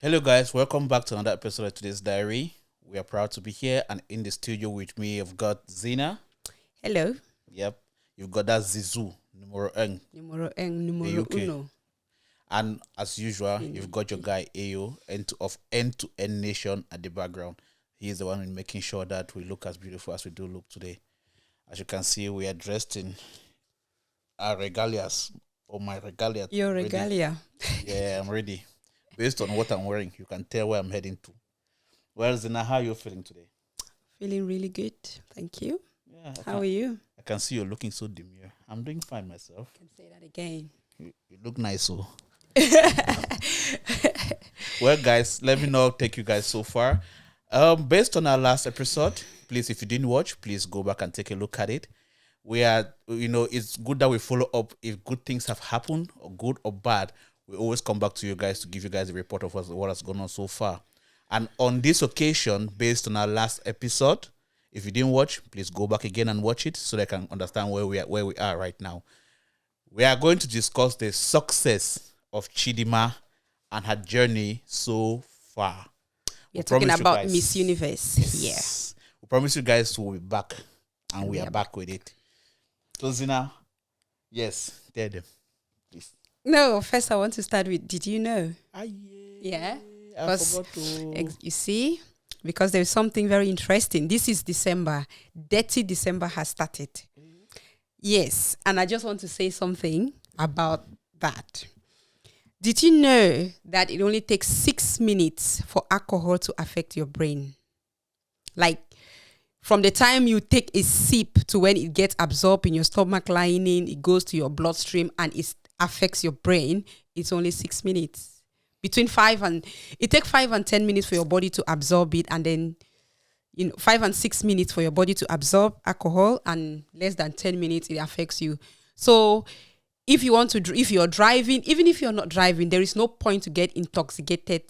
Hello, guys. Welcome back to another episode of today's diary. We are proud to be here, and in the studio with me, I've got Zina. Hello. Yep. You've got that Zizu, numero N, the Numero UK. uno. And as usual, you've In, got your guy Ayo, of End to End Nation at the background. He is the one in making sure that we look as beautiful as we do look today. As you can see, we are dressed in our regalias, or my regalia. your Ready. regalia. Yeah, I'm ready. Based on what I'm wearing, you can tell where I'm heading to. Well, Zina, how are you feeling today? Feeling really good. Thank you. Yeah, How are you? I can see you're looking so demure. I'm doing fine myself. Can say that again. You look nice, so. Well, guys, let me know take you guys so far. Based on our last episode, please, if you didn't watch, please go back and take a look at it. We are, it's good that we follow up if good things have happened, or good or bad. We always come back to you guys to give you guys a report of what has gone on so far. And on this occasion, based on our last episode, if you didn't watch, please go back again and watch it so they can understand where we are right now. We are going to discuss the success of Chidimma and her journey so far. We're talking promise you about guys- Miss Universe Yes. We promise you guys we'll be back, and we are back with it. So Zina, yes, tell them, please. here. No, first I want to start with did you know? I Yeah. forgot to. You see? Because there's something very interesting. This is December. Dirty December has started. Yes. And I just want to say something about that. Did you know that it only takes 6 minutes for alcohol to affect your brain? Like from the time you take a sip to when it gets absorbed in your stomach lining, it goes to your bloodstream and it affects your brain, it's only 6 minutes. It takes 5 and 10 minutes for your body to absorb it, and then 5 and 6 minutes for your body to absorb alcohol, and less than 10 minutes it affects you. So if you're driving, even if you're not driving, there is no point to get intoxicated.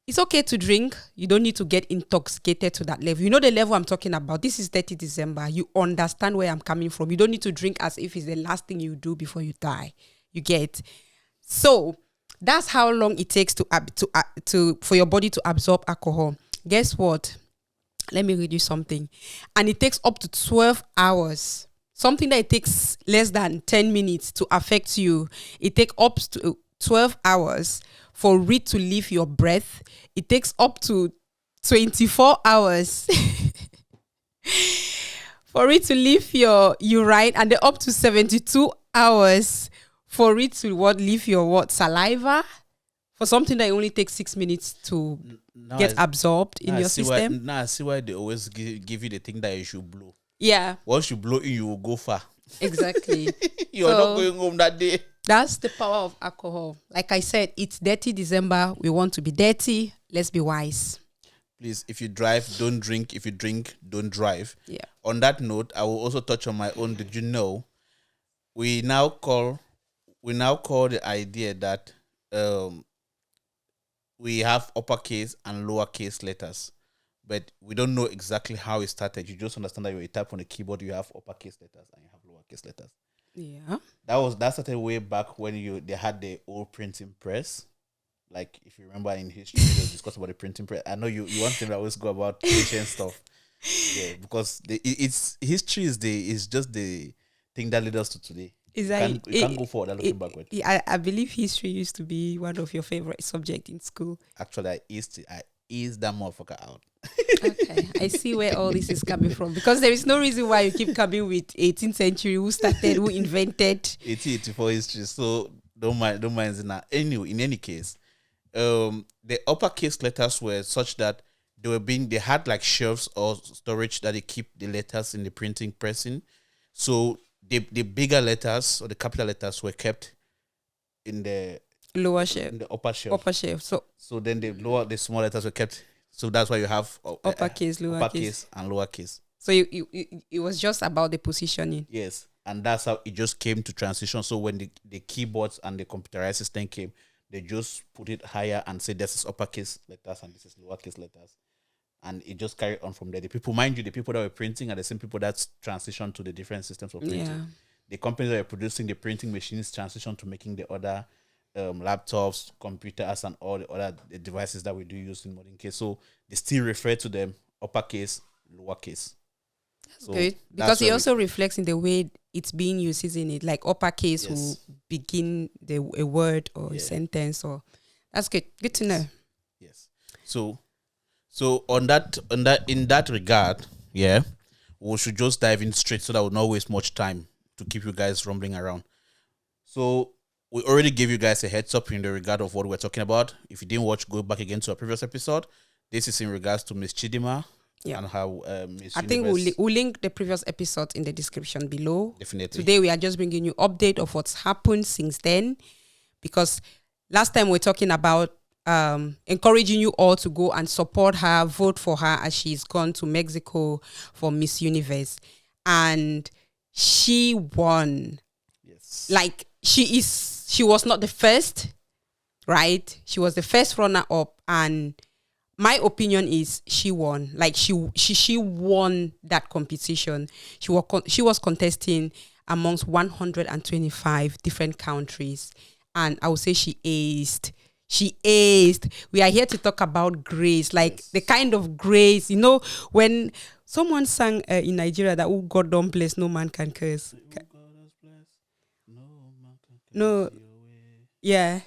It's okay to drink. You don't need to get intoxicated to that level. You know the level I'm talking about. This is 30 December. You understand where I'm coming from. You don't need to drink as if it's the last thing you do before you die. You get. So that's how long it takes for your body to absorb alcohol. Guess what? Let me read you something. And it takes up to 12 hours. Something that it takes less than 10 minutes to affect you. It takes up to 12 hours for it to leave your breath. It takes up to 24 hours for it to leave your urine, and then up to 72 hours for it to leave your saliva, for something that only takes 6 minutes to get absorbed in your system. Now I see why they always give you the thing that you should blow. Yeah, Once you blow in, you will go far. exactly. You're not going home that day. That's the power of alcohol. Like I said, it's dirty December. We want to be dirty. Let's be wise. Please, if you drive, don't drink. If you drink, don't drive. Yeah. On that note, I will also touch on my own. Did you know we now call the idea that we have uppercase and lowercase letters, but we don't know exactly how it started. You just understand that when you type on the keyboard, you have uppercase letters and you have lowercase letters. Yeah. That started way back when they had the old printing press. Like if you remember in history, they discuss about the printing press. I know you want to always go about ancient stuff. Yeah, because it's history is just the thing that led us to today. Is You can't go forward and looking backward. I believe history used to be one of your favorite subjects in school. Actually, I eased that motherfucker out. Okay, I see where all this is coming from, because there is no reason why you keep coming with 18th century, who started, who invented. 1884 history, so don't mind that. Anyway, in any case, the uppercase letters were such that they had like shelves or storage that they keep the letters in the printing pressing. So the bigger letters or the capital letters were kept in the Lower shelf. in the upper shelf. Upper shelf. So then the small letters were kept. So that's why you have uppercase, lowercase. uppercase and lowercase. So it was just about the positioning. Yes, and that's how it just came to transition. So when the keyboards and the computerized system came, they just put it higher and say this is uppercase letters and this is lowercase letters. And it just carried on from there. The people that were printing are the same people that transitioned to the different systems of printing. Yeah. The companies that were producing the printing machines transitioned to making the other laptops, computers, and all the other devices that we do use in modern case. So they still refer to them uppercase, lowercase. So Good. Because it also reflects in the way it's being used, isn't it? Like uppercase will begin a word or a sentence, or that's good. Good to know. Yes. So in that regard, we should just dive in straight so that we'll not waste much time to keep you guys rumbling around. So we already gave you guys a heads up in the regard of what we're talking about. If you didn't watch, go back again to our previous episode. This is in regards to Miss Chidimma. Yeah. And how Miss I think we'll link the previous episode in the description below. Definitely. Today we are just bringing you update of what's happened since then, because last time we're talking about encouraging you all to go and support her, vote for her as she's gone to Mexico for Miss Universe, and she won. Yes. Like she was not the first, right? She was the first runner up, and my opinion is she won. Like she won that competition. She was contesting amongst 125 different countries, and I would say she aced. She aced. We are here to talk about grace, like the kind of grace, when someone sang in Nigeria that, "Oh God don't bless, no man can curse." No, yeah.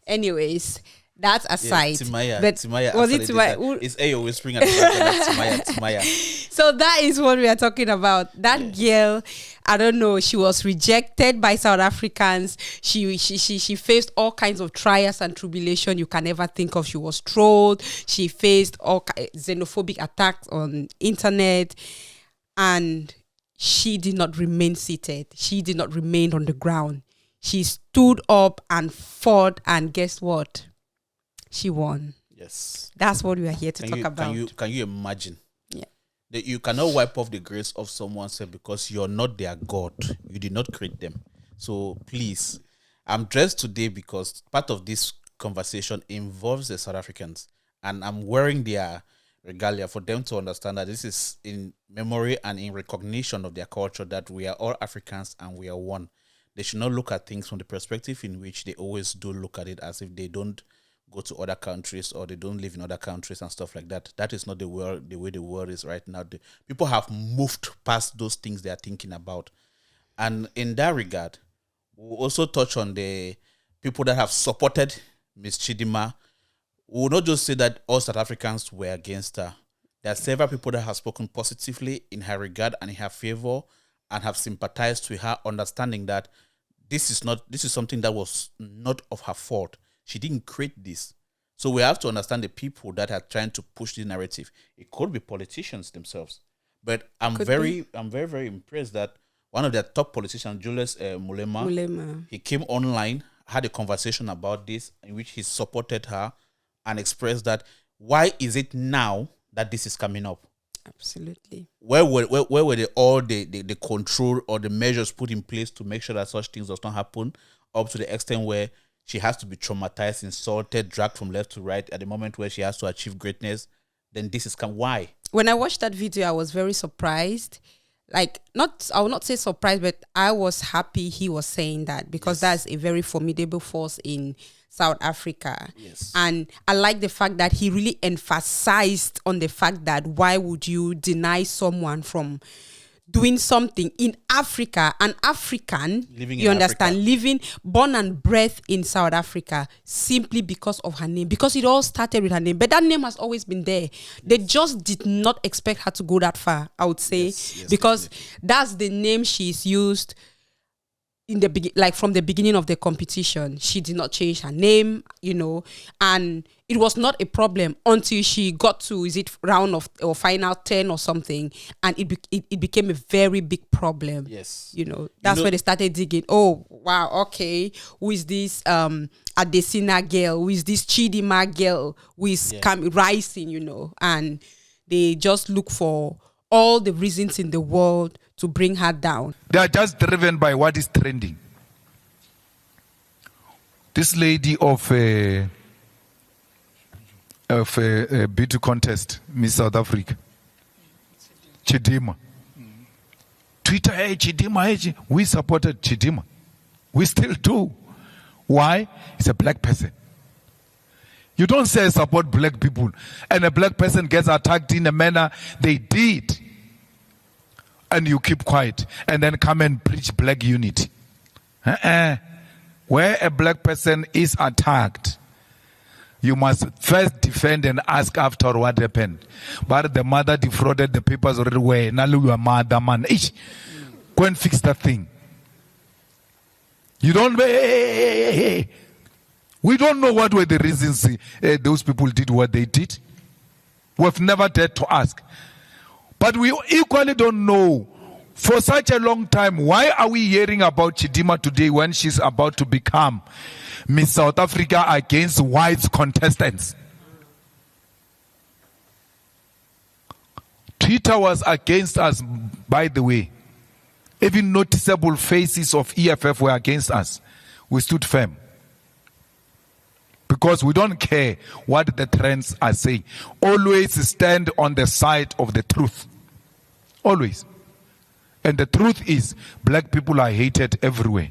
Anyways, that aside, Timaya, was it Timaya? It's Ayo whispering at the Timaya. So that is what we are talking about. That girl, I don't know, she was rejected by South Africans. She faced all kinds of trials and tribulation you can ever think of. She was trolled. She faced all xenophobic attacks on internet, and she did not remain seated. She did not remain on the ground. She stood up and fought, and guess what? She won. Yes. That's what we are here to talk about. Can you imagine? Yeah. That you cannot wipe off the grace of someone because you're not their God. You did not create them. So please, I'm dressed today because part of this conversation involves the South Africans, and I'm wearing their regalia for them to understand that this is in memory and in recognition of their culture, that we are all Africans and we are one. They should not look at things from the perspective in which they always do look at it, as if they don't go to other countries or they don't live in other countries and stuff like that. That is not the way the world is right now. People have moved past those things they are thinking about. And in that regard, we'll also touch on the people that have supported Miss Chidimma. We will not just say that all South Africans were against her. There are several people that have spoken positively in her regard and in her favor and have sympathized with her, understanding that this is something that was not of her fault. She didn't create this. So we have to understand the people that are trying to push the narrative. It could be politicians themselves. But I'm very, very impressed that one of their top politicians, Julius Mulema, he came online, had a conversation about this in which he supported her and expressed that why is it now that this is coming up? Absolutely. Where were the control or the measures put in place to make sure that such things does not happen, up to the extent where she has to be traumatized, insulted, dragged from left to right at the moment where she has to achieve greatness? Then this is why. When I watched that video, I was very surprised. I will not say surprised, but I was happy he was saying that, because that's a very formidable force in South Africa. Yes. And I like the fact that he really emphasized on the fact that why would you deny someone from doing something in Africa, an African, living, born and bred in South Africa, simply because of her name, because it all started with her name. But that name has always been there. Yes. They just did not expect her to go that far, I would say, because that's the name she's used in the from the beginning of the competition. She did not change her name, and it was not a problem until she got to round of or final 10 or something, and it became a very big problem. Yes, that's where they started digging. Oh wow, okay, who is this Adetshina girl? Who is this Chidimma girl? Who is rising? And they just look for all the reasons in the world to bring her down. They are just driven by what is trending. This lady of a beauty contest, Miss South Africa, Chidimma. Twitter, hey, Chidimma, hey, we supported Chidimma. We still do. Why? It's a black person. You don't say support black people and a black person gets attacked in a manner they did, and you keep quiet and then come and preach black unity. Where a black person is attacked, you must first defend and ask after what happened. But the mother defrauded the papers already. Where now your mother man, go and fix that thing. You don't. Hey. We don't know what were the reasons those people did what they did. We've never dared to ask. But we equally don't know, for such a long time, why are we hearing about Chidimma today when she's about to become Miss South Africa against white contestants? Twitter was against us, by the way. Even noticeable faces of EFF were against us. We stood firm. Because we don't care what the trends are saying. Always stand on the side of the truth. Always. And the truth is, black people are hated everywhere.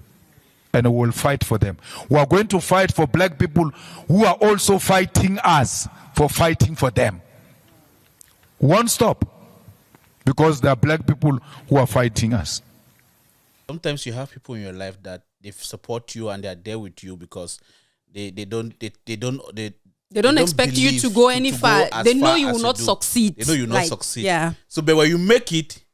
And we will fight for them. We are going to fight for black people who are also fighting us for fighting for them. Won't stop. Because there are black people who are fighting us. Sometimes you have people in your life that they support you and they are there with you because they don't expect you to go any far. They know you will not succeed. They know you will not succeed. Yeah. So, but when you make it,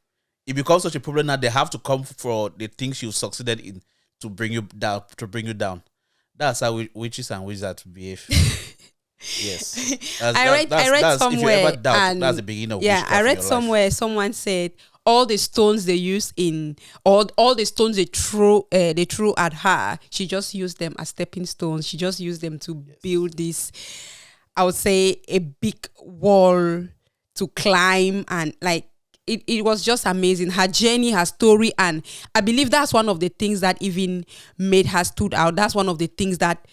it becomes such a problem that they have to come for the things you succeeded in to bring you down. That's how witches and wizards behave. Yes. I read somewhere. If you ever doubt, that's the beginning of witchcraft. I read somewhere someone said all the stones they use all the stones they threw at her, she just used them as stepping stones. She just used them to build this, I would say, a big wall to climb, and like it was just amazing. Her journey, her story, and I believe that's one of the things that even made her stood out. That's one of the things that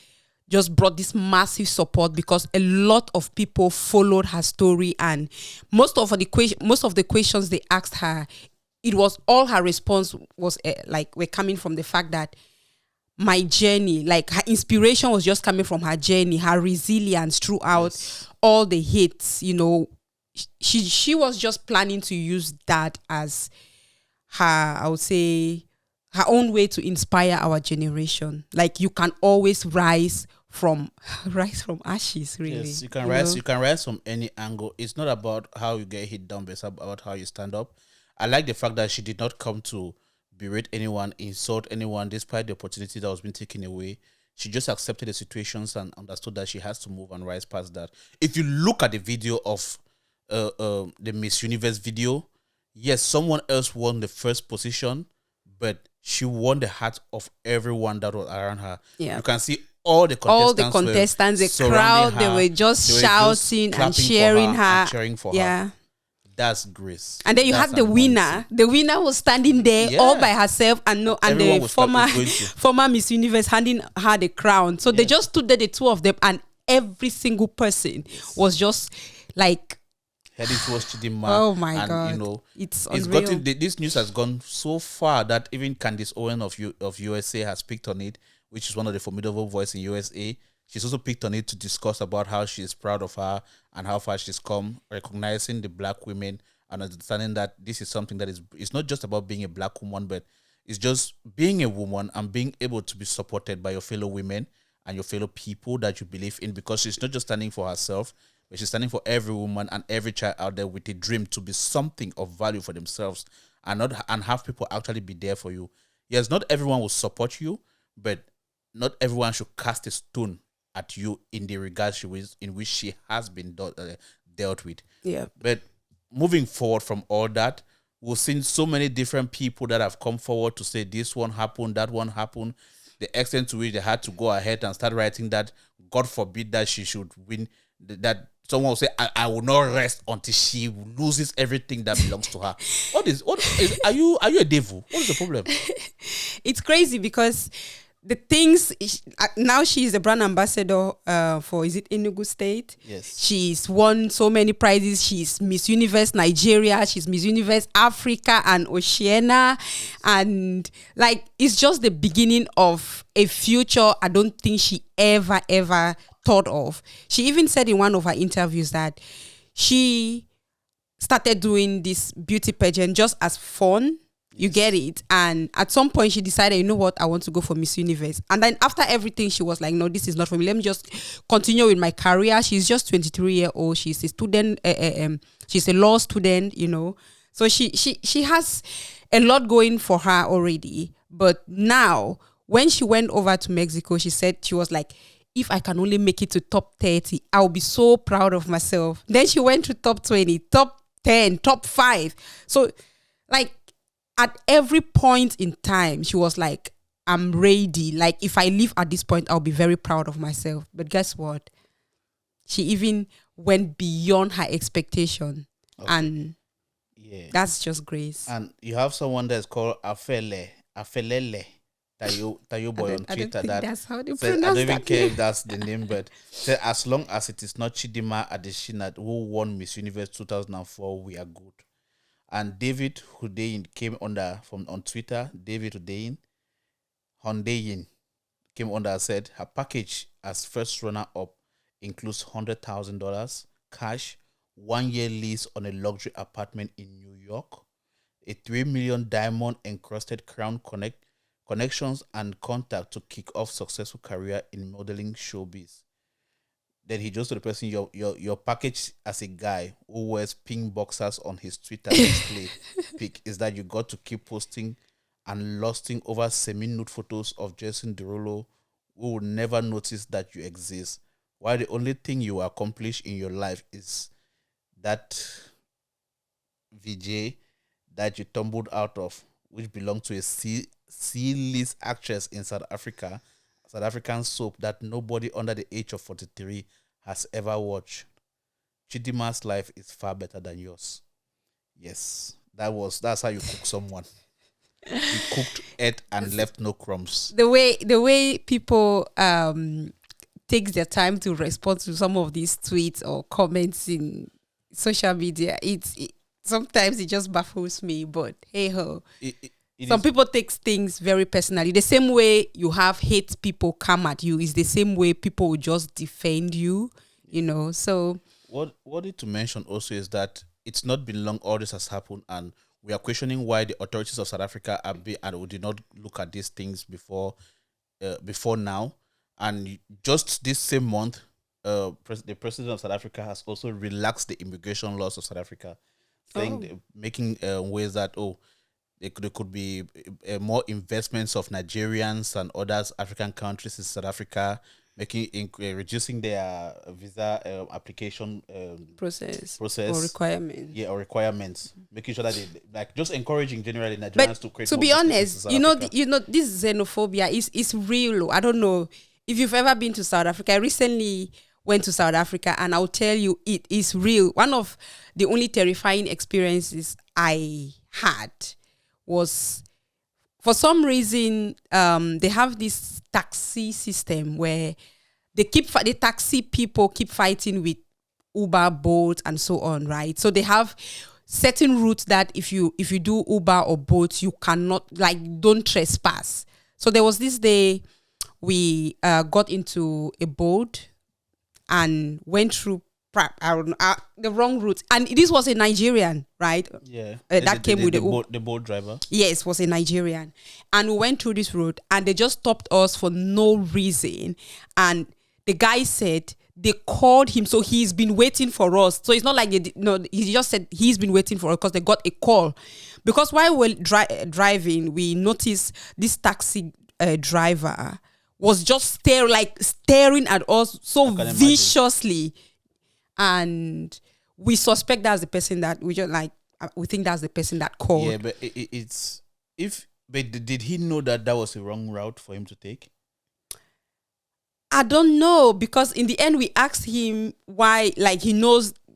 just brought this massive support, because a lot of people followed her story, and most of the questions they asked her, it was all her response was were coming from the fact that my journey, like her inspiration was just coming from her journey, her resilience throughout all the hits. You know, she was just planning to use that as her, I would say, her own way to inspire our generation. Like, you can always rise from ashes, really. Yes, you can rise from any angle. It's not about how you get hit down, but it's about how you stand up. I like the fact that she did not come to berate anyone, insult anyone, despite the opportunity that was being taken away. She just accepted the situations and understood that she has to move and rise past that. If you look at the video of the Miss Universe video, yes, someone else won the first position, but she won the heart of everyone that was around her. Yeah. You can see all the contestants, the crowd, they were just shouting and cheering her. And cheering for her. That's grace. And then you had the winner. The winner was standing there all by herself, and the former Miss Universe handing her the crown. So they just stood there, the two of them, and every single person was just like heading towards Chidimma. Oh my God! You know, it's unreal. This news has gone so far that even Candice Owen of USA has picked on it, which is one of the formidable voices in USA. She's also picked on it to discuss about how she's proud of her and how far she's come, recognizing the black women and understanding that this is something that it's not just about being a black woman, but it's just being a woman and being able to be supported by your fellow women and your fellow people that you believe in, because she's not just standing for herself, but she's standing for every woman and every child out there with a dream to be something of value for themselves and have people actually be there for you. Yes, not everyone will support you, but not everyone should cast a stone at you in the regards in which she has been dealt with. Yeah. But moving forward from all that, we've seen so many different people that have come forward to say this one happened, that one happened. The extent to which they had to go ahead and start writing that, God forbid that she should win, that someone will say, I will not rest until she loses everything that belongs to her. Are you a devil? What is the problem? It's crazy because the things now she's the brand ambassador for, is it Enugu State? Yes. She's won so many prizes. She's Miss Universe Nigeria, she's Miss Universe Africa and Oceania, and like it's just the beginning of a future I don't think she ever thought of. She even said in one of her interviews that she started doing this beauty pageant just as fun. You get it? And at some point she decided, you know what, I want to go for Miss Universe. And then after everything, she was like, no, this is not for me. Let me just continue with my career. She's just 23-year-old. She's a student. She's a law student, you know. So she has a lot going for her already. But now, when she went over to Mexico, she said, she was like, if I can only make it to top 30, I'll be so proud of myself. Then she went to top 20, top 10, top 5. So, like, at every point in time, she was like, I'm ready. Like, if I leave at this point, I'll be very proud of myself. But guess what? She even went beyond her expectation. Okay. And that's just grace. And you have someone that's called Afelele Tayo Boy on Twitter. That's how they said, pronounce I don't even that care name. if that's the name, but said, as long as it is not Chidimma Adetshina who won Miss Universe 2004, we are good. And David Hudayin came under on Twitter. David Hudayin came under and said her package as first runner-up includes $100,000 cash, 1 year lease on a luxury apartment in New York, a $3 million diamond encrusted crown, connections and contact to kick off successful career in modeling showbiz. Then he just told the person, your package as a guy who wears pink boxers on his Twitter display pic is that you got to keep posting and lusting over semi-nude photos of Jason Derulo, who will never notice that you exist, while the only thing you accomplish in your life is that VJ that you tumbled out of, which belonged to a C-list actress in South Africa, South African soap that nobody under the age of 43 has ever watched. Chidimma's life is far better than yours. Yes, that's how you cook someone. You cooked it and left no crumbs. The way people takes their time to respond to some of these tweets or comments in social media, sometimes it just baffles me. But hey ho. Some people take things very personally. The same way you have hate people come at you is the same way people will just defend you, you know. So what it to mention also is that it's not been long all this has happened, and we are questioning why the authorities of South Africa we did not look at these things before now. And just this same month, the president of South Africa has also relaxed the immigration laws of South Africa, saying making ways that there could be more investments of Nigerians and other African countries in South Africa, reducing their visa application process or requirements. Yeah, or requirements, making sure that they just encouraging generally Nigerians to create. To be honest, this xenophobia is real. I don't know if you've ever been to South Africa. I recently went to South Africa, and I'll tell you, it is real. One of the only terrifying experiences I had was, for some reason, they have this taxi system where the taxi people keep fighting with Uber, Bolt, and so on, right? So they have certain routes that if you do Uber or Bolt, you cannot, don't trespass. So there was this day we got into a boat and went through the wrong route, and this was a Nigerian, right? Yeah, that came with the boat driver. Yes, was a Nigerian, and we went through this road, and they just stopped us for no reason. And the guy said they called him, so he's been waiting for us. So it's not like he just said he's been waiting for us because they got a call. Because while we're driving, we noticed this taxi driver was just staring at us so viciously. And we suspect that's the person that we think that's the person that called. Yeah, but did he know that was a wrong route for him to take? I don't know, because in the end we asked him why,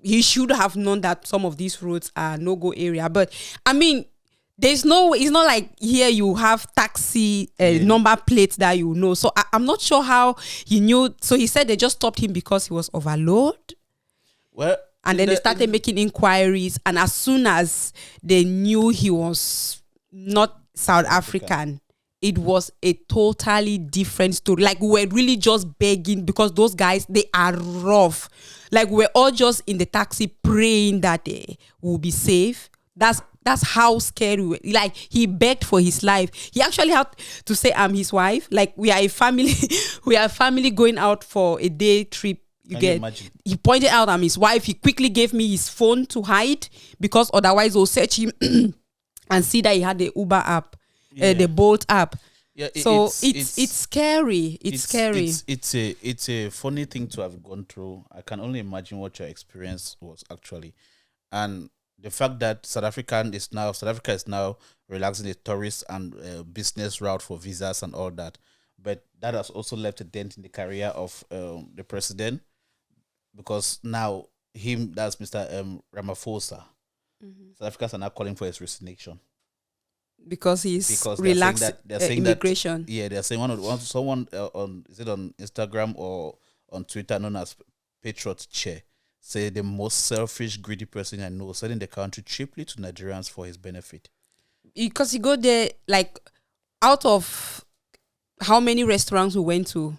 he should have known that some of these roads are no-go area. But I mean, There's no, it's not like here you have taxi number plates that you know. So I'm not sure how he knew. So he said they just stopped him because he was overloaded. Well, and then they started making inquiries. And as soon as they knew he was not South African, it was a totally different story. Like, we were really just begging because those guys, they are rough. Like, we're all just in the taxi praying that they will be safe. That's how scared we were. Like, he begged for his life. He actually had to say, I'm his wife. Like, we are a family. We are a family going out for a day trip. You imagine? He pointed out I'm his wife. He quickly gave me his phone to hide because otherwise they'll search him and see that he had the Uber app, the Bolt app. Yeah, so it's scary. It's scary. It's a funny thing to have gone through. I can only imagine what your experience was actually, and the fact that South Africa is now relaxing the tourist and business route for visas and all that, but that has also left a dent in the career of the president, because now that's Mr. Ramaphosa. South Africans are now calling for his resignation because he's relaxed immigration. They're saying someone on Instagram or on Twitter known as Patriot Chair say the most selfish, greedy person I know, selling the country cheaply to Nigerians for his benefit. Because you go there, like, out of how many restaurants we went to,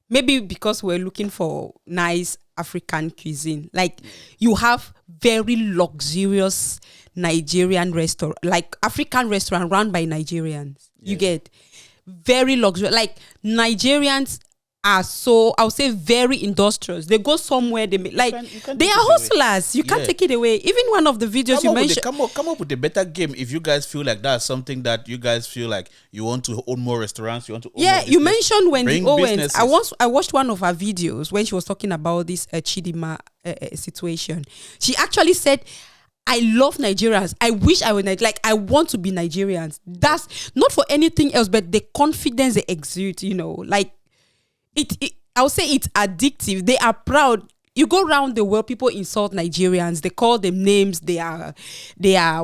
maybe because we're looking for nice African cuisine. Like, you have very luxurious Nigerian restaurant, like African restaurant run by Nigerians. You get very luxurious. Like, Nigerians are so, I would say, very industrious. They go somewhere, they make, like, they are hustlers. You can't take it away. Even one of the videos you mentioned, come up with a better game if you guys feel like that's something that you guys feel like you want to own more restaurants, you want to own more you mentioned Wendy Owens. I watched one of her videos when she was talking about this Chidimma situation. She actually said, I love Nigerians. I wish I were like, I want to be Nigerians. That's not for anything else, but the confidence they exude, like, I would say it's addictive. They are proud. You go around the world, people insult Nigerians. They call them names. They are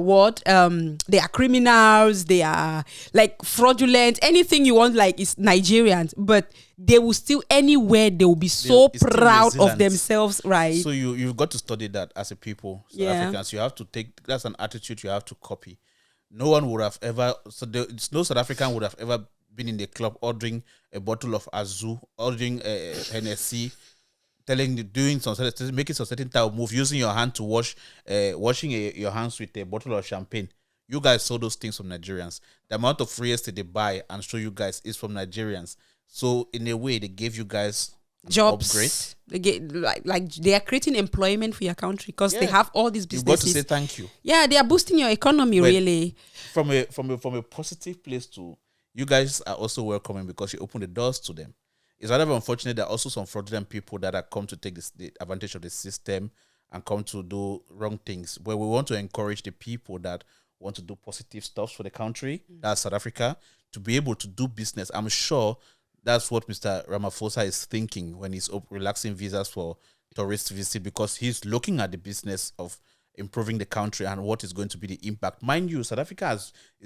what? They are criminals. They are like fraudulent. Anything you want, like, is Nigerians. But they will still, anywhere, they will be so proud of themselves, right? So you've got to study that as a people, South Africans. You have to take, that's an attitude you have to copy. No one would have ever, no South African would have ever been in the club ordering a bottle of Azu, ordering a Hennessy, making some certain type of move, using your hand to washing your hands with a bottle of champagne. You guys saw those things from Nigerians. The amount of free estate they buy and show you guys is from Nigerians. So in a way, they gave you guys jobs. Upgrade. They get like they are creating employment for your country because they have all these businesses. You've got to say thank you. Yeah, they are boosting your economy, but really. From a positive place too. You guys are also welcoming because you open the doors to them. It's rather unfortunate there are also some fraudulent people that have come to take the advantage of the system and come to do wrong things. But we want to encourage the people that want to do positive stuff for the country, that's South Africa, to be able to do business. I'm sure that's what Mr. Ramaphosa is thinking when he's relaxing visas for tourist visit, because he's looking at the business of improving the country and what is going to be the impact. Mind you, South Africa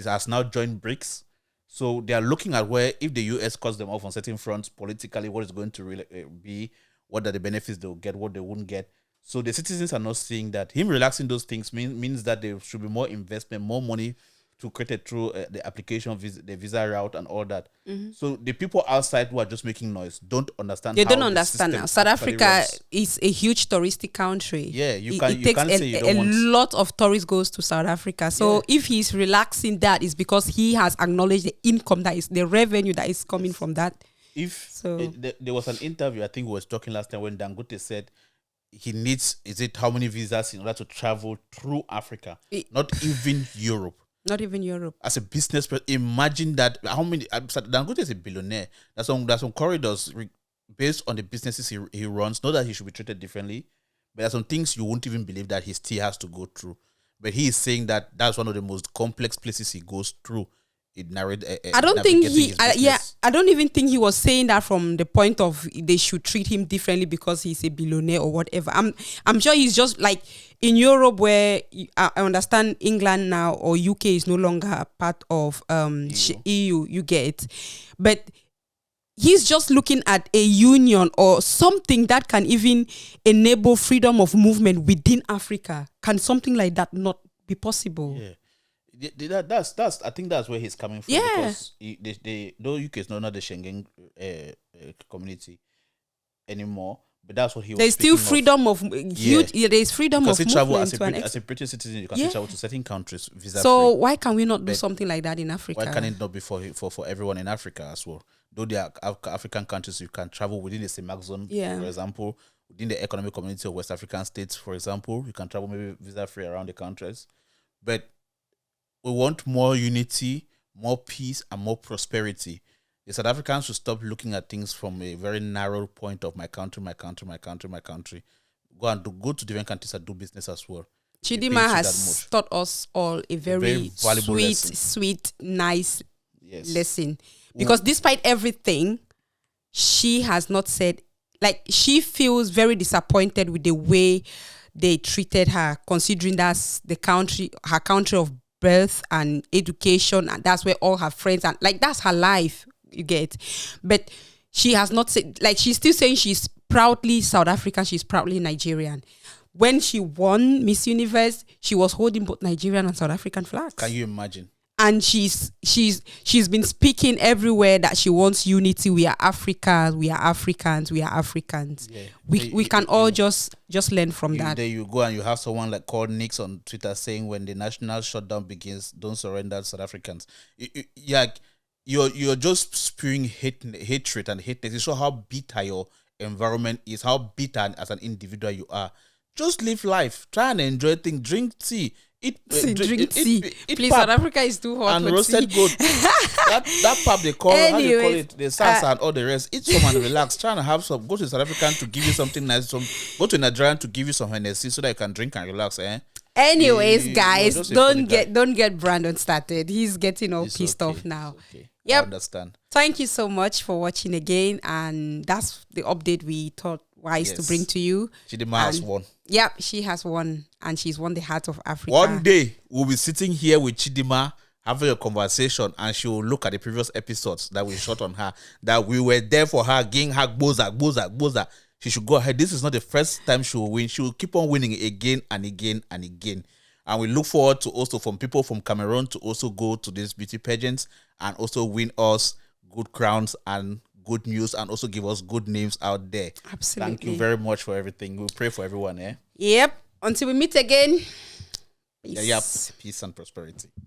has now joined BRICS. So they are looking at where, if the US cuts them off on certain fronts politically, what is going to really be, what are the benefits they'll get, what they won't get. So the citizens are not seeing that. Him relaxing those things means that there should be more investment, more money to create it through the application, the visa route and all that. So the people outside who are just making noise don't understand. They don't understand now. South Africa is a huge touristic country. Yeah, it takes a lot of tourists goes to South Africa. So if he's relaxing that, is because he has acknowledged the income that is the revenue that is coming from that. There was an interview, I think we was talking last time, when Dangote said he needs, how many visas in order to travel through Africa? Not even Europe. Not even Europe. As a business person, imagine that. How many? Dangote is a billionaire. There's some corridors based on the businesses he runs. Not that he should be treated differently, but there's some things you won't even believe that he still has to go through. But he is saying that that's one of the most complex places he goes through it narrowed. I don't think navigating his business. I don't even think he was saying that from the point of they should treat him differently because he's a billionaire or whatever. I'm sure he's just like in Europe where I understand England now or UK is no longer a part of EU. You get, but he's just looking at a union or something that can even enable freedom of movement within Africa. Can something like that not be possible? Yeah. That's I think that's where he's coming from. Yeah. Because though UK is not the Schengen community anymore, but that's what he was. There's still speaking freedom of there's freedom of because travel movement as a British citizen, you can still travel to certain countries visa so free. why can we not do something like that in Africa? Why can it not be for everyone in Africa as well? Though there are African countries you can travel within the CEMAC zone, for example, within the economic community of West African states, for example, you can travel maybe visa free around the countries, but we want more unity, more peace, and more prosperity. The South Africans should stop looking at things from a very narrow point of my country. Go to different countries and do business as well. Chidimma has taught us all a very valuable sweet, nice lesson. Because despite everything, she has not said, like, she feels very disappointed with the way they treated her, considering that's her country of birth and education, and that's where all her friends and like that's her life, you get. But she has not said, like, she's still saying she's proudly South African, she's proudly Nigerian. When she won Miss Universe, she was holding both Nigerian and South African flags. Can you imagine? And she's been speaking everywhere that she wants unity. We are Africans. We are Africans. We are Africans. Yeah. We can all just learn from that. There you go, and you have someone like called Nix on Twitter saying, when the national shutdown begins, don't surrender, South Africans. You're just spewing hatred and hateness. You show how bitter your environment is, how bitter as an individual you are. Just live life. Try and enjoy things. Drink tea. Drink tea. Please, South Africa is too hot. And roasted goat. that pub they call, how they call it, the salsa and all the rest. Eat some and relax. Try and have some. Go to South African to give you something nice. Go to Nigerian to give you some Hennessy so that you can drink and relax. Anyways, guys, don't get Brandon started. He's getting all pissed off now. Okay. Yep. I understand. Thank you so much for watching again, and that's the update we thought wise to bring to you. Chidimma has won. Yep, she has won, and she's won the heart of Africa. One day we'll be sitting here with Chidimma having a conversation, and she will look at the previous episodes that we shot on her, that we were there for her, giving her boza. She should go ahead. This is not the first time she will win. She will keep on winning again and again and again. And we look forward to also from people from Cameroon to also go to these beauty pageants and also win us good crowns and good news, and also give us good names out there. Absolutely. Thank you very much for everything. We'll pray for everyone. Yep. Until we meet again. Peace. Yep. Peace and prosperity.